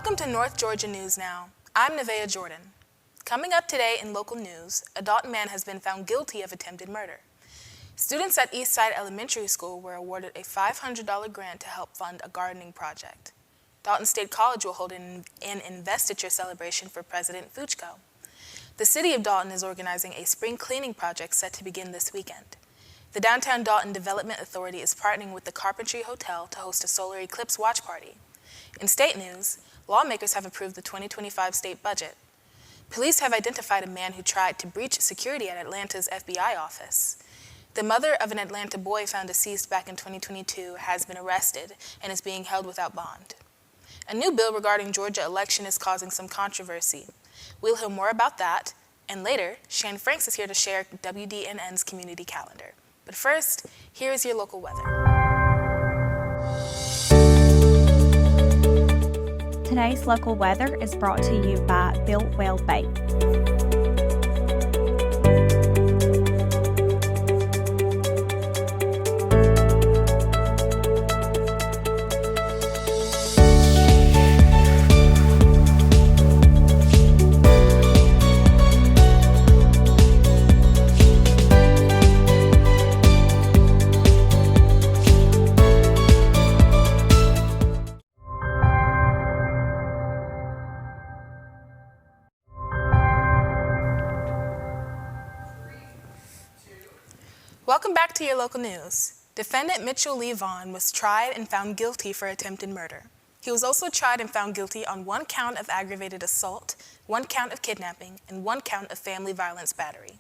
Welcome to North Georgia News Now. I'm Nevaeh Jordan. Coming up today in local news, a Dalton man has been found guilty of attempted murder. Students at Eastside Elementary School were awarded a $500 grant to help fund a gardening project. Dalton State College will hold an investiture celebration for President Fujko. The City of Dalton is organizing a spring cleaning project set to begin this weekend. The Downtown Dalton Development Authority is partnering with the Carpentry Hotel to host a solar eclipse watch party. In state news, lawmakers have approved the 2025 state budget. Police have identified a man who tried to breach security at Atlanta's FBI office. The mother of an Atlanta boy found deceased back in 2022 has been arrested and is being held without bond. A new bill regarding Georgia election is causing some controversy. We'll hear more about that, and later, Shane Franks is here to share WDNN's community calendar. But first, here is your local weather. Today's local weather is brought to you by Built Well Bait. Welcome back to your local news. Defendant Mitchell Lee Vaughn was tried and found guilty for attempted murder. He was also tried and found guilty on 1 count of aggravated assault, 1 count of kidnapping, and 1 count of family violence battery.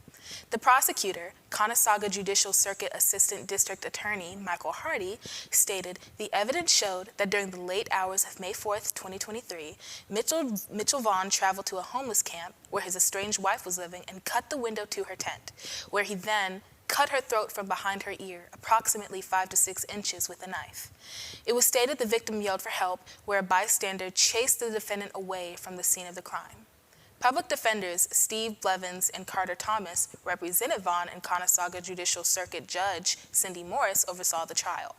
The prosecutor, Conasauga Judicial Circuit Assistant District Attorney Michael Hardy, stated the evidence showed that during the late hours of May 4th, 2023, Mitchell Vaughn traveled to a homeless camp where his estranged wife was living and cut the window to her tent, where he then cut her throat from behind her ear, approximately 5 to 6 inches, with a knife. It was stated the victim yelled for help, where a bystander chased the defendant away from the scene of the crime. Public defenders Steve Blevins and Carter Thomas represented Vaughn, and Conasauga Judicial Circuit Judge Cindy Morris oversaw the trial.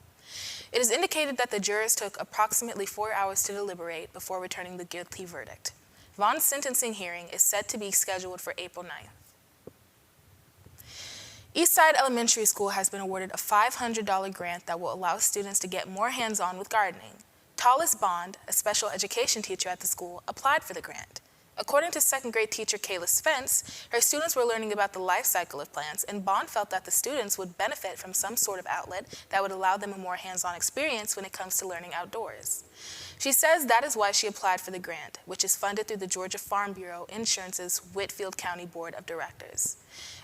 It is indicated that the jurors took approximately 4 hours to deliberate before returning the guilty verdict. Vaughn's sentencing hearing is set to be scheduled for April 9th. Eastside Elementary School has been awarded a $500 grant that will allow students to get more hands-on with gardening. Tallis Bond, a special education teacher at the school, applied for the grant. According to second grade teacher Kayla Spence, her students were learning about the life cycle of plants, and Bond felt that the students would benefit from some sort of outlet that would allow them a more hands-on experience when it comes to learning outdoors. She says that is why she applied for the grant, which is funded through the Georgia Farm Bureau Insurance's Whitfield County Board of Directors.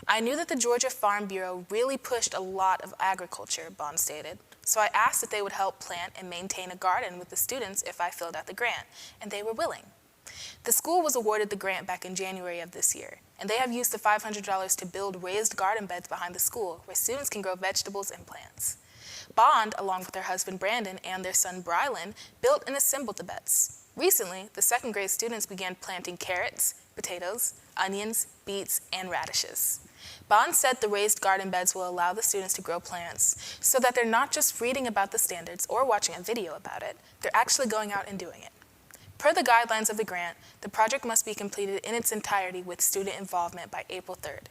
I knew that the Georgia Farm Bureau really pushed a lot of agriculture, Bond stated, so I asked if they would help plant and maintain a garden with the students if I filled out the grant, and they were willing. The school was awarded the grant back in January of this year, and they have used the $500 to build raised garden beds behind the school where students can grow vegetables and plants. Bond, along with her husband Brandon and their son Brylan, built and assembled the beds. Recently, the second grade students began planting carrots, potatoes, onions, beets, and radishes. Bond said the raised garden beds will allow the students to grow plants so that they're not just reading about the standards or watching a video about it, they're actually going out and doing it. Per the guidelines of the grant, the project must be completed in its entirety with student involvement by April 3rd.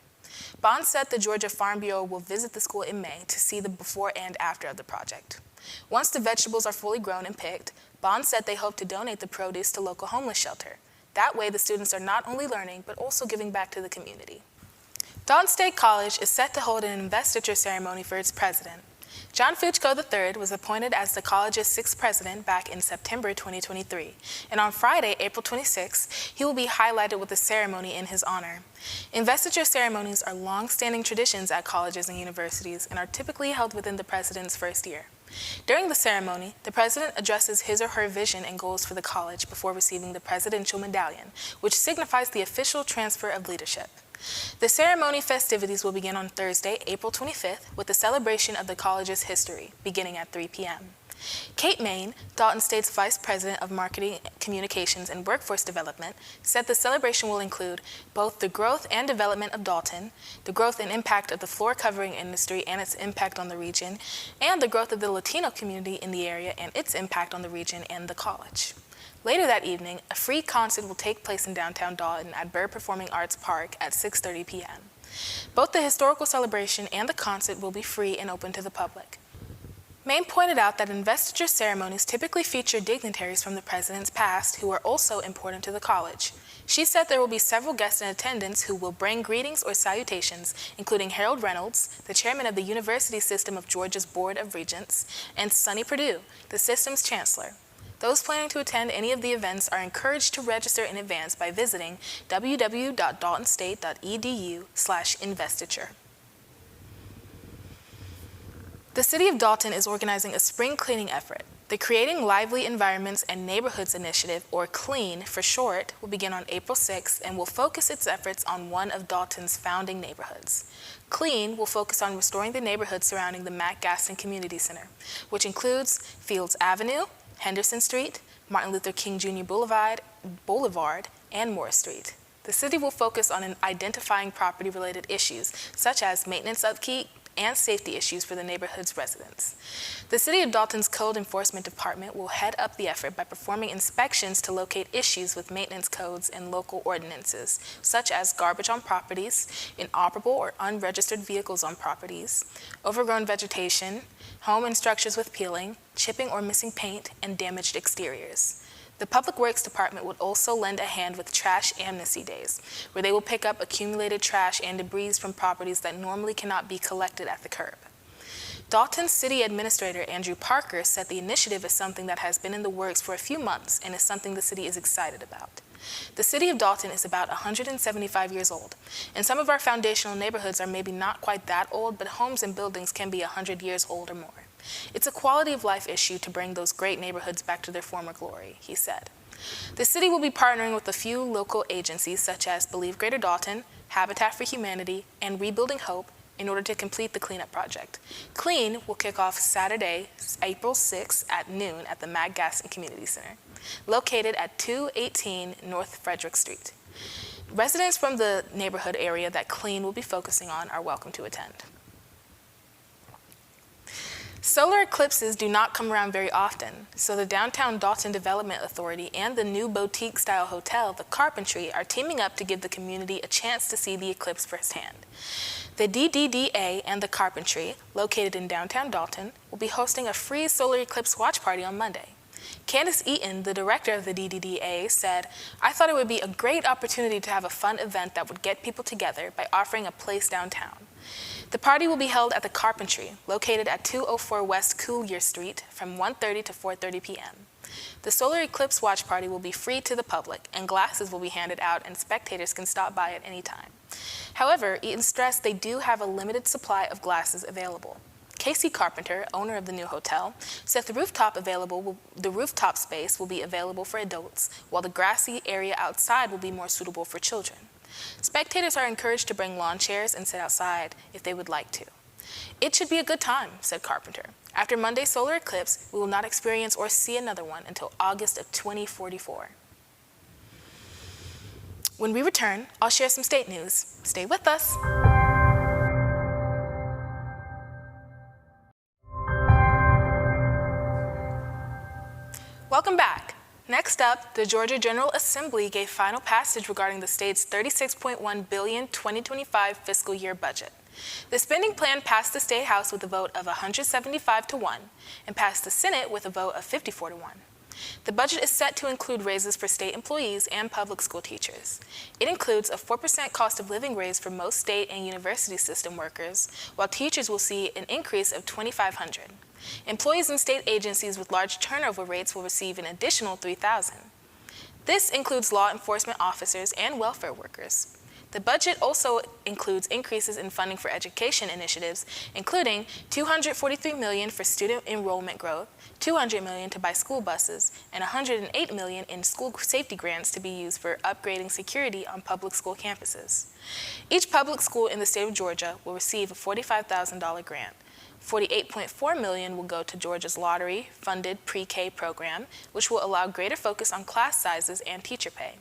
Bond said the Georgia Farm Bureau will visit the school in May to see the before and after of the project. Once the vegetables are fully grown and picked, Bond said they hope to donate the produce to local homeless shelter. That way, the students are not only learning, but also giving back to the community. Dalton State College is set to hold an investiture ceremony for its president. John Fujko III was appointed as the college's 6th president back in September 2023, and on Friday, April 26, he will be highlighted with a ceremony in his honor. Investiture ceremonies are long-standing traditions at colleges and universities and are typically held within the president's first year. During the ceremony, the president addresses his or her vision and goals for the college before receiving the Presidential Medallion, which signifies the official transfer of leadership. The ceremony festivities will begin on Thursday, April 25th, with a celebration of the college's history, beginning at 3 p.m. Kate Main, Dalton State's Vice President of Marketing, Communications, and Workforce Development, said the celebration will include both the growth and development of Dalton, the growth and impact of the floor covering industry and its impact on the region, and the growth of the Latino community in the area and its impact on the region and the college. Later that evening, a free concert will take place in downtown Dalton at Burr Performing Arts Park at 6:30 p.m. Both the historical celebration and the concert will be free and open to the public. Maine pointed out that investiture ceremonies typically feature dignitaries from the president's past who are also important to the college. She said there will be several guests in attendance who will bring greetings or salutations, including Harold Reynolds, the chairman of the University System of Georgia's Board of Regents, and Sonny Perdue, the system's chancellor. Those planning to attend any of the events are encouraged to register in advance by visiting www.daltonstate.edu/investiture. The City of Dalton is organizing a spring cleaning effort. The Creating Lively Environments and Neighborhoods Initiative, or CLEAN for short, will begin on April 6th and will focus its efforts on one of Dalton's founding neighborhoods. CLEAN will focus on restoring the neighborhoods surrounding the Matt Gaston Community Center, which includes Fields Avenue, Henderson Street, Martin Luther King Jr. Boulevard, and Morris Street. The city will focus on identifying property-related issues, such as maintenance upkeep and safety issues for the neighborhood's residents. The City of Dalton's Code Enforcement Department will head up the effort by performing inspections to locate issues with maintenance codes and local ordinances, such as garbage on properties, inoperable or unregistered vehicles on properties, overgrown vegetation, home and structures with peeling, chipping or missing paint, and damaged exteriors. The Public Works Department would also lend a hand with Trash Amnesty Days, where they will pick up accumulated trash and debris from properties that normally cannot be collected at the curb. Dalton's City Administrator Andrew Parker said the initiative is something that has been in the works for a few months and is something the city is excited about. The City of Dalton is about 175 years old, and some of our foundational neighborhoods are maybe not quite that old, but homes and buildings can be 100 years old or more. It's a quality of life issue to bring those great neighborhoods back to their former glory, he said. The city will be partnering with a few local agencies such as Believe Greater Dalton, Habitat for Humanity, and Rebuilding Hope in order to complete the cleanup project. CLEAN will kick off Saturday, April 6th at noon at the Matt Gaston Community Center, located at 218 North Frederick Street. Residents from the neighborhood area that CLEAN will be focusing on are welcome to attend. Solar eclipses do not come around very often, so the Downtown Dalton Development Authority and the new boutique-style hotel, The Carpentry, are teaming up to give the community a chance to see the eclipse firsthand. The DDDA and The Carpentry, located in downtown Dalton, will be hosting a free solar eclipse watch party on Monday. Candace Eaton, the director of the DDDA, said, "I thought it would be a great opportunity to have a fun event that would get people together by offering a place downtown. The party will be held at The Carpentry, located at 204 West Coulier Street, from 1:30 to 4:30 p.m. The solar eclipse watch party will be free to the public, and glasses will be handed out and spectators can stop by at any time. However, Eaton stressed they do have a limited supply of glasses available. Casey Carpenter, owner of the new hotel, said the rooftop space will be available for adults, while the grassy area outside will be more suitable for children. Spectators are encouraged to bring lawn chairs and sit outside if they would like to. It should be a good time, said Carpenter. After Monday's solar eclipse, we will not experience or see another one until August of 2044. When we return, I'll share some state news. Stay with us. Welcome back. Next up, the Georgia General Assembly gave final passage regarding the state's $36.1 billion 2025 fiscal year budget. The spending plan passed the State House with a vote of 175 to 1 and passed the Senate with a vote of 54 to 1. The budget is set to include raises for state employees and public school teachers. It includes a 4% cost of living raise for most state and university system workers, while teachers will see an increase of $2,500. Employees in state agencies with large turnover rates will receive an additional $3,000. This includes law enforcement officers and welfare workers. The budget also includes increases in funding for education initiatives, including $243 million for student enrollment growth, $200 million to buy school buses, and $108 million in school safety grants to be used for upgrading security on public school campuses. Each public school in the state of Georgia will receive a $45,000 grant. $48.4 million will go to Georgia's lottery-funded pre-K program, which will allow greater focus on class sizes and teacher pay.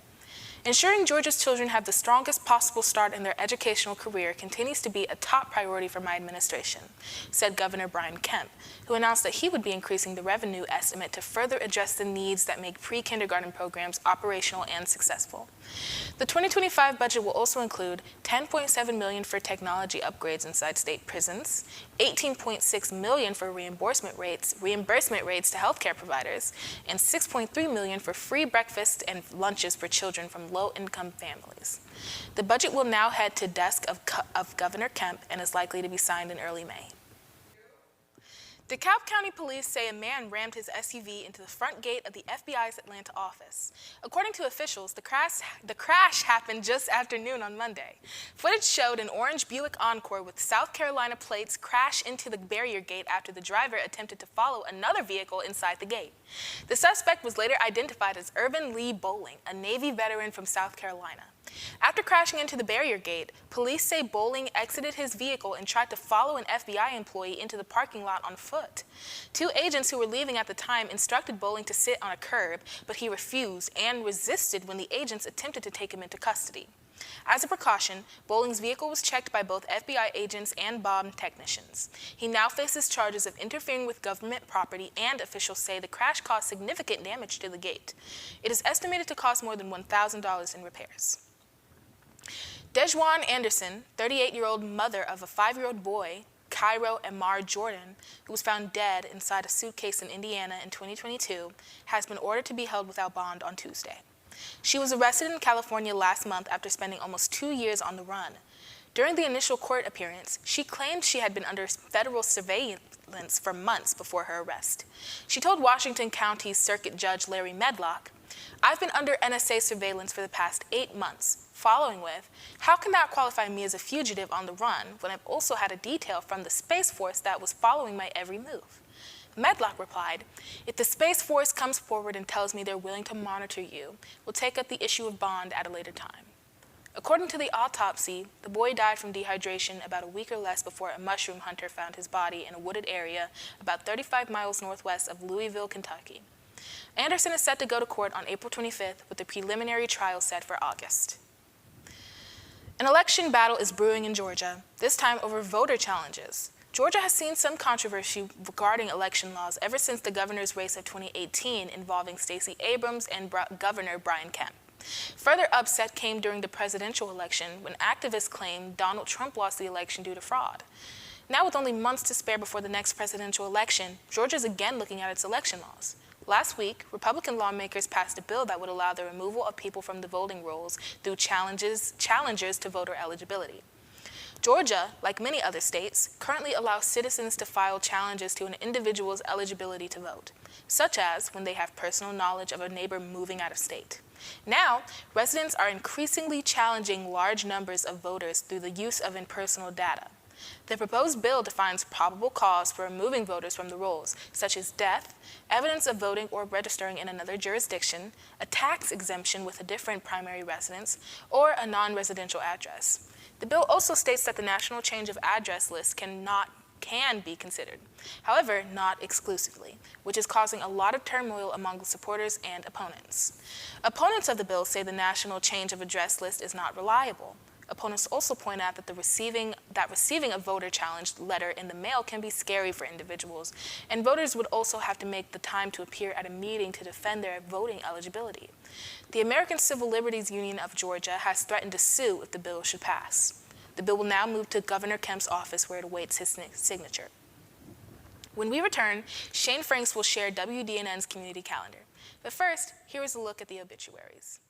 Ensuring Georgia's children have the strongest possible start in their educational career continues to be a top priority for my administration, said Governor Brian Kemp, who announced that he would be increasing the revenue estimate to further address the needs that make pre-kindergarten programs operational and successful. The 2025 budget will also include $10.7 million for technology upgrades inside state prisons, $18.6 million for reimbursement rates to healthcare providers, and $6.3 million for free breakfast and lunches for children from low-income families. The budget will now head to desk of Governor Kemp and is likely to be signed in early May. DeKalb County Police say a man rammed his SUV into the front gate of the FBI's Atlanta office. According to officials, the crash happened just after noon on Monday. Footage showed an orange Buick Encore with South Carolina plates crash into the barrier gate after the driver attempted to follow another vehicle inside the gate. The suspect was later identified as Irvin Lee Bowling, a Navy veteran from South Carolina. After crashing into the barrier gate, police say Bowling exited his vehicle and tried to follow an FBI employee into the parking lot on foot. Two agents who were leaving at the time instructed Bowling to sit on a curb, but he refused and resisted when the agents attempted to take him into custody. As a precaution, Bowling's vehicle was checked by both FBI agents and bomb technicians. He now faces charges of interfering with government property, and officials say the crash caused significant damage to the gate. It is estimated to cost more than $1,000 in repairs. Dejuan Anderson, 38-year-old mother of a 5-year-old boy, Cairo Amar Jordan, who was found dead inside a suitcase in Indiana in 2022, has been ordered to be held without bond on Tuesday. She was arrested in California last month after spending almost 2 years on the run. During the initial court appearance, she claimed she had been under federal surveillance for months before her arrest. She told Washington County Circuit Judge Larry Medlock, "I've been under NSA surveillance for the past 8 months," following with, "How can that qualify me as a fugitive on the run when I've also had a detail from the Space Force that was following my every move?" Medlock replied, "If the Space Force comes forward and tells me they're willing to monitor you, we'll take up the issue of bond at a later time." According to the autopsy, the boy died from dehydration about a week or less before a mushroom hunter found his body in a wooded area about 35 miles northwest of Louisville, Kentucky. Anderson is set to go to court on April 25th with the preliminary trial set for August. An election battle is brewing in Georgia, this time over voter challenges. Georgia has seen some controversy regarding election laws ever since the governor's race of 2018 involving Stacey Abrams and Governor Brian Kemp. Further upset came during the presidential election when activists claimed Donald Trump lost the election due to fraud. Now, with only months to spare before the next presidential election, Georgia is again looking at its election laws. Last week, Republican lawmakers passed a bill that would allow the removal of people from the voting rolls through challengers to voter eligibility. Georgia, like many other states, currently allows citizens to file challenges to an individual's eligibility to vote, such as when they have personal knowledge of a neighbor moving out of state. Now, residents are increasingly challenging large numbers of voters through the use of impersonal data. The proposed bill defines probable cause for removing voters from the rolls, such as death, evidence of voting or registering in another jurisdiction, a tax exemption with a different primary residence, or a non-residential address. The bill also states that the national change of address list can be considered, however, not exclusively, which is causing a lot of turmoil among the supporters and opponents. Opponents of the bill say the national change of address list is not reliable. Opponents also point out that receiving a voter challenge letter in the mail can be scary for individuals, and voters would also have to make the time to appear at a meeting to defend their voting eligibility. The American Civil Liberties Union of Georgia has threatened to sue if the bill should pass. The bill will now move to Governor Kemp's office where it awaits his signature. When we return, Shane Franks will share WDNN's community calendar. But first, here is a look at the obituaries.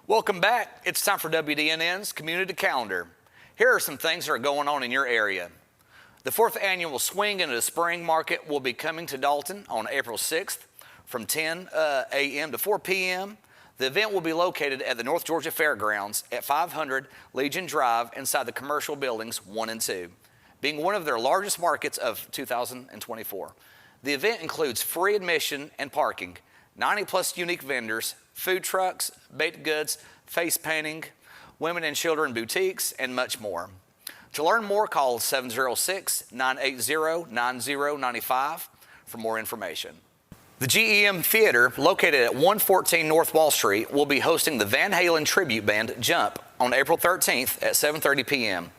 Welcome back. It's time for WDNN's Community Calendar. Here are some things that are going on in your area. The 4th annual Swing into the Spring Market will be coming to Dalton on April 6th from 10 a.m. to 4 p.m. The event will be located at the North Georgia Fairgrounds at 500 Legion Drive inside the commercial buildings 1 and 2, being one of their largest markets of 2024. The event includes free admission and parking, 90-plus unique vendors, food trucks, baked goods, face painting, women and children boutiques, and much more. To learn more, call 706-980-9095 for more information. The GEM Theater, located at 114 North Wall Street, will be hosting the Van Halen tribute band Jump on April 13th at 7:30 p.m.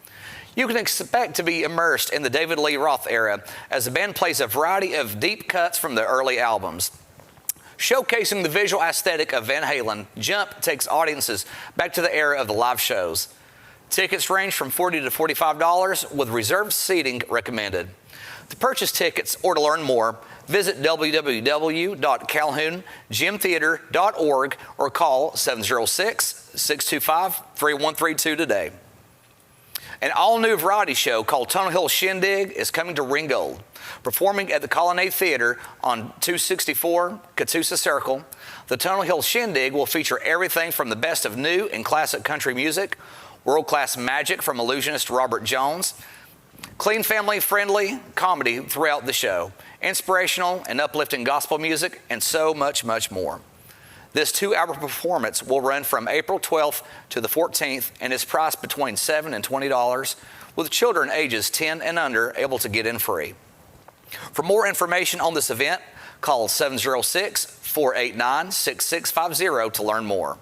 You can expect to be immersed in the David Lee Roth era as the band plays a variety of deep cuts from the early albums. Showcasing the visual aesthetic of Van Halen, Jump takes audiences back to the era of the live shows. Tickets range from $40 to $45 with reserved seating recommended. To purchase tickets or to learn more, visit www.calhoungemtheater.org or call 706-625-3132 today. An all-new variety show called Tunnel Hill Shindig is coming to Ringgold. Performing at the Colonnade Theater on 264 Catoosa Circle, the Tunnel Hill Shindig will feature everything from the best of new and classic country music, world-class magic from illusionist Robert Jones, clean family-friendly comedy throughout the show, inspirational and uplifting gospel music, and so much, much more. This 2-hour performance will run from April 12th to the 14th and is priced between $7 and $20, with children ages 10 and under able to get in free. For more information on this event, call 706-489-6650 to learn more.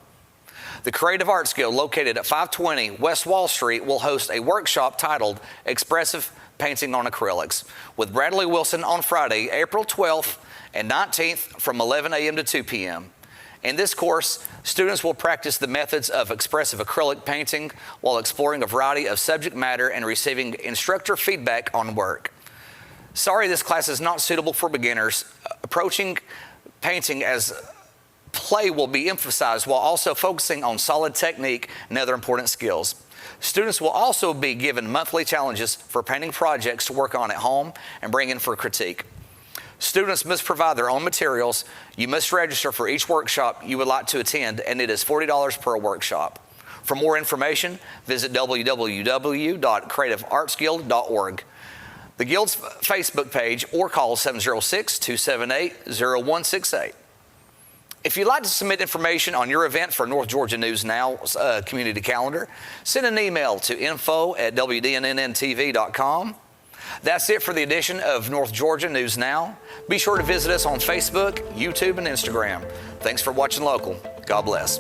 The Creative Arts Guild, located at 520 West Wall Street, will host a workshop titled Expressive Painting on Acrylics with Bradley Wilson on Friday, April 12th and 19th from 11 a.m. to 2 p.m. In this course, students will practice the methods of expressive acrylic painting while exploring a variety of subject matter and receiving instructor feedback on work. Sorry, this class is not suitable for beginners. Approaching painting as play will be emphasized while also focusing on solid technique and other important skills. Students will also be given monthly challenges for painting projects to work on at home and bring in for critique. Students must provide their own materials. You must register for each workshop you would like to attend, and it is $40 per workshop. For more information, visit www.creativeartsguild.org, the Guild's Facebook page, or call 706-278-0168. If you'd like to submit information on your event for North Georgia News Now's community calendar, send an email to info@wdnntv.com. That's it for the edition of North Georgia News Now. Be sure to visit us on Facebook, YouTube, and Instagram. Thanks for watching Local. God bless.